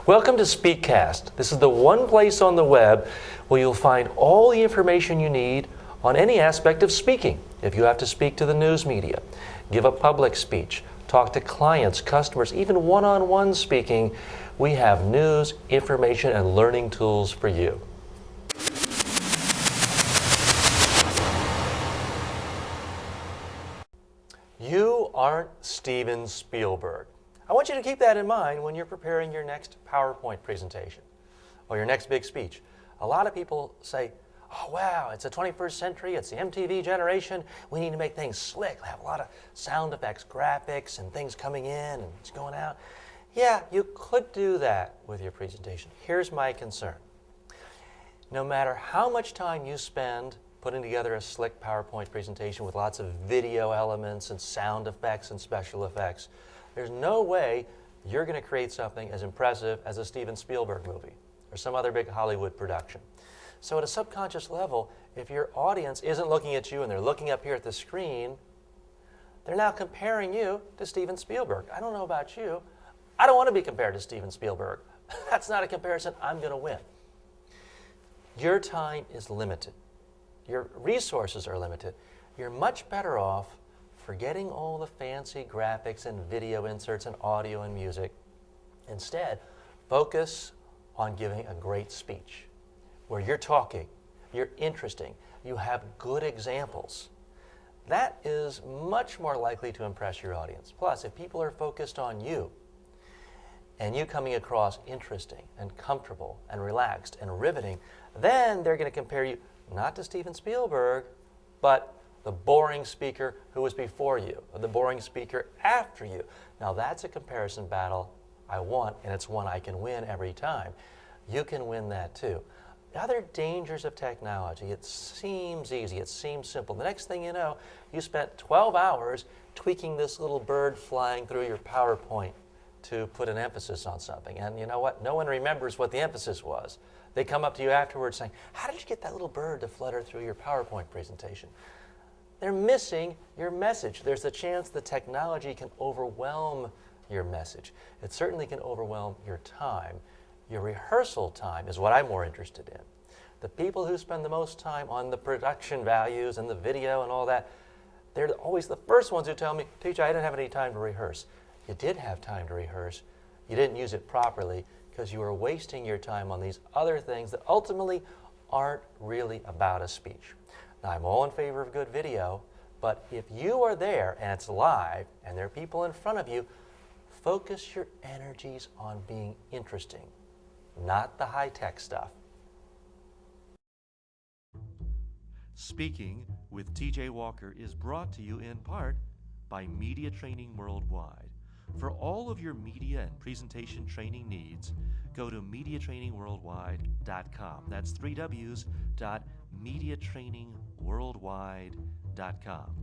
Welcome to Speakcast. This is the one place on the web where you'll find all the information you need on any aspect of speaking. If you have to speak to the news media, give a public speech, talk to clients, customers, even one-on-one speaking, we have news, information, and learning tools for you. You aren't Steven Spielberg. I want you to keep that in mind when you're preparing your next PowerPoint presentation or your next big speech. A lot of people say, oh wow, it's the 21st century, it's the MTV generation, we need to make things slick, have a lot of sound effects, graphics, and things coming in and it's going out. Yeah, you could do that with your presentation. Here's my concern. No matter how much time you spend putting together a slick PowerPoint presentation with lots of video elements and sound effects and special effects, there's no way you're going to create something as impressive as a Steven Spielberg movie or some other big Hollywood production. So at a subconscious level, if your audience isn't looking at you and they're looking up here at the screen, they're now comparing you to Steven Spielberg. I don't know about you. I don't want to be compared to Steven Spielberg. That's not a comparison I'm going to win. Your time is limited. Your resources are limited. You're much better off forgetting all the fancy graphics and video inserts and audio and music. Instead, focus on giving a great speech where you're talking, you're interesting, you have good examples. That is much more likely to impress your audience. Plus, if people are focused on you and you coming across interesting and comfortable and relaxed and riveting, then they're going to compare you not to Steven Spielberg, but the boring speaker who was before you, or the boring speaker after you. Now that's a comparison battle I want, and it's one I can win every time. You can win that too. The other dangers of technology, it seems easy, it seems simple. The next thing you know, you spent 12 hours tweaking this little bird flying through your PowerPoint to put an emphasis on something. And you know what? No one remembers what the emphasis was. They come up to you afterwards saying, how did you get that little bird to flutter through your PowerPoint presentation? They're missing your message. There's a chance the technology can overwhelm your message. It certainly can overwhelm your time. Your rehearsal time is what I'm more interested in. The people who spend the most time on the production values and the video and all that, they're always the first ones who tell me, teacher, I didn't have any time to rehearse. You did have time to rehearse. You didn't use it properly because you were wasting your time on these other things that ultimately aren't really about a speech. Now, I'm all in favor of good video, but if you are there and it's live and there are people in front of you, focus your energies on being interesting, not the high-tech stuff. Speaking with TJ Walker is brought to you in part by Media Training Worldwide. For all of your media and presentation training needs, go to mediatrainingworldwide.com. That's 3 W's.mediatrainingworldwide.com.